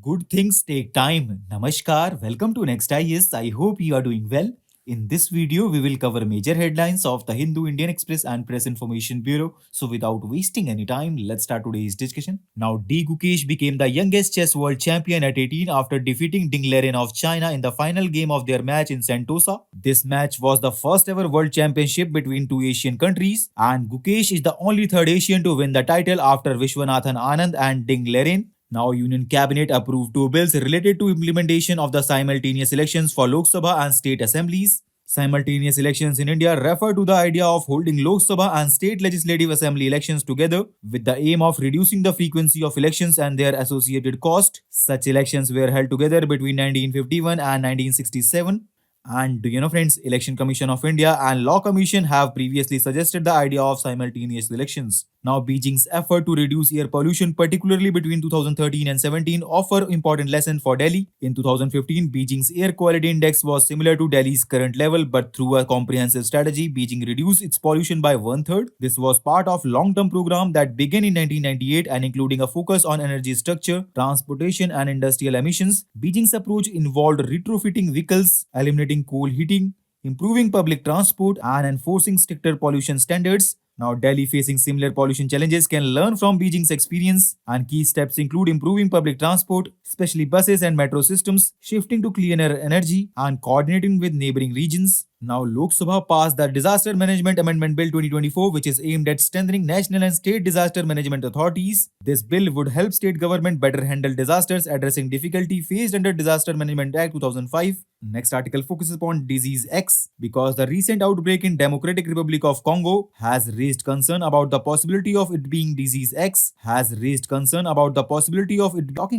Good things take time. Namaskar. Welcome to Next IS. I hope you are doing well. In this video, we will cover major headlines of the Hindu, Indian Express and Press Information Bureau. So without wasting any time, let's start today's discussion. Now, D. Gukesh became the youngest chess world champion at 18 after defeating Ding Liren of China in the final game of their match in Sentosa. This match was the first ever world championship between two Asian countries, and Gukesh is the only third Asian to win the title after Vishwanathan Anand and Ding Liren. Now, Union Cabinet approved two bills related to implementation of the simultaneous elections for Lok Sabha and state assemblies. Simultaneous elections in India refer to the idea of holding Lok Sabha and state legislative assembly elections together with the aim of reducing the frequency of elections and their associated cost. Such elections were held together between 1951 and 1967. And do you know, friends, Election Commission of India and Law Commission have previously suggested the idea of simultaneous elections. Now, Beijing's effort to reduce air pollution, particularly between 2013 and 17, offer important lesson for Delhi. In 2015, Beijing's air quality index was similar to Delhi's current level, but through a comprehensive strategy, Beijing reduced its pollution by one-third. This was part of long-term program that began in 1998 and including a focus on energy structure, transportation, and industrial emissions. Beijing's approach involved retrofitting vehicles, eliminating coal heating, improving public transport, and enforcing stricter pollution standards. Now, Delhi, facing similar pollution challenges, can learn from Beijing's experience, and key steps include improving public transport, especially buses and metro systems, shifting to cleaner energy, and coordinating with neighboring regions. Now, Lok Sabha passed the Disaster Management Amendment Bill 2024, which is aimed at strengthening national and state disaster management authorities. This bill would help state government better handle disasters, addressing difficulty faced under Disaster Management Act 2005. Next article focuses upon disease X because the recent outbreak in Democratic Republic of Congo has raised concern about the possibility of it being disease X. Talking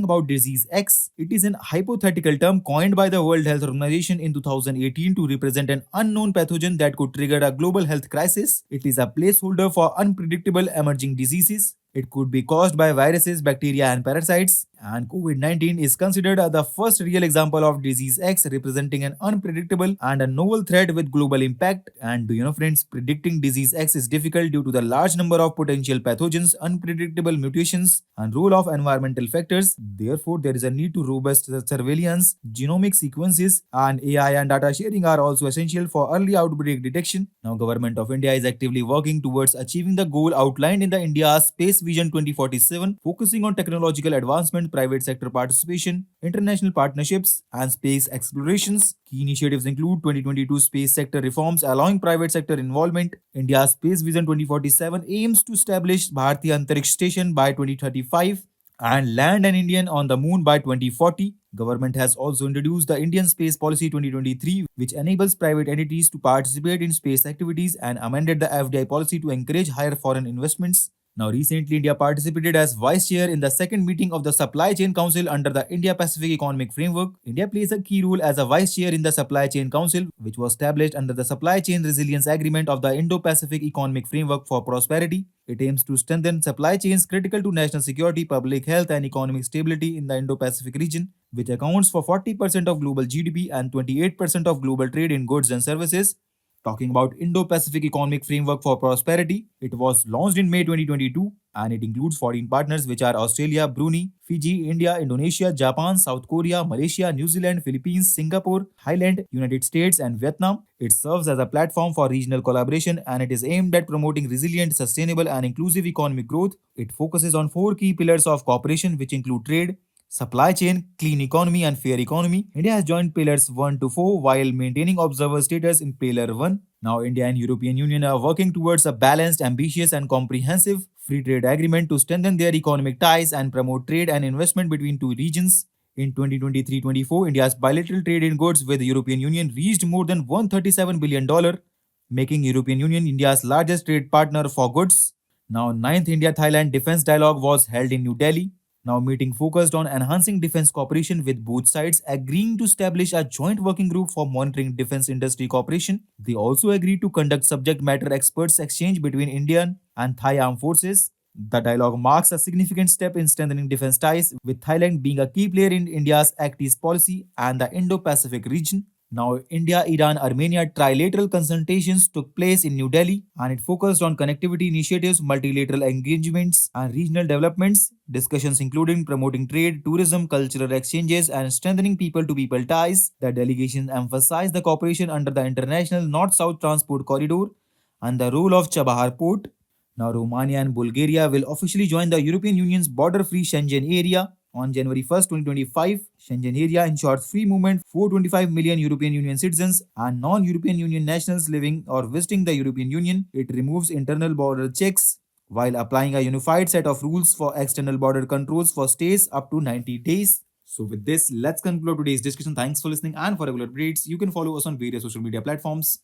about disease X, it is an hypothetical term coined by the World Health Organization in 2018 to represent an unknown pathogen that could trigger a global health crisis. It is a placeholder for unpredictable emerging diseases. It could be caused by viruses, bacteria, and parasites. And COVID-19 is considered the first real example of disease X, representing an unpredictable and a novel threat with global impact. And do you know, friends, predicting disease X is difficult due to the large number of potential pathogens, unpredictable mutations, and role of environmental factors. Therefore, there is a need to robust surveillance, genomic sequences, and AI and data sharing are also essential for early outbreak detection. Now, Government of India is actively working towards achieving the goal outlined in the India Space Vision 2047, focusing on technological advancement, private sector participation, international partnerships, and space explorations. Key initiatives include 2022 space sector reforms allowing private sector involvement. India's Space Vision 2047 aims to establish Bharatiya Antariksh Station by 2035 and land an Indian on the moon by 2040. Government has also introduced the Indian Space Policy 2023, which enables private entities to participate in space activities and amended the FDI policy to encourage higher foreign investments. Now, recently, India participated as vice chair in the second meeting of the Supply Chain Council under the India-Pacific Economic Framework. India plays a key role as a vice chair in the Supply Chain Council, which was established under the Supply Chain Resilience Agreement of the Indo-Pacific Economic Framework for Prosperity. It aims to strengthen supply chains critical to national security, public health, and economic stability in the Indo-Pacific region, which accounts for 40% of global GDP and 28% of global trade in goods and services. Talking about Indo-Pacific Economic Framework for Prosperity, it was launched in May 2022 and it includes 14 partners which are Australia, Brunei, Fiji, India, Indonesia, Japan, South Korea, Malaysia, New Zealand, Philippines, Singapore, Thailand, United States, and Vietnam. It serves as a platform for regional collaboration and it is aimed at promoting resilient, sustainable, and inclusive economic growth. It focuses on four key pillars of cooperation which include trade, supply chain, clean economy, and fair economy. India has joined pillars 1 to 4 while maintaining observer status in pillar 1. Now, India and European Union are working towards a balanced, ambitious, and comprehensive free trade agreement to strengthen their economic ties and promote trade and investment between two regions. In 2023-24, India's bilateral trade in goods with the European Union reached more than $137 billion, making European Union India's largest trade partner for goods. Now, 9th India-Thailand Defence Dialogue was held in New Delhi. Now, meeting focused on enhancing defense cooperation with both sides, agreeing to establish a joint working group for monitoring defense industry cooperation. They also agreed to conduct subject matter experts exchange between Indian and Thai armed forces. The dialogue marks a significant step in strengthening defense ties, with Thailand being a key player in India's Act East policy and the Indo-Pacific region. Now, India, Iran, Armenia trilateral consultations took place in New Delhi and it focused on connectivity initiatives, multilateral engagements, and regional developments. Discussions including promoting trade, tourism, cultural exchanges, and strengthening people to people ties. The delegation emphasized the cooperation under the International North South Transport Corridor and the role of Chabahar Port. Now, Romania and Bulgaria will officially join the European Union's border free Schengen area on January 1st, 2025. Schengen area ensures free movement for 25 million European Union citizens and non European Union nationals living or visiting the European Union. It removes internal border checks while applying a unified set of rules for external border controls for stays up to 90 days. So, with this, let's conclude today's discussion. Thanks for listening, and for regular updates, you can follow us on various social media platforms.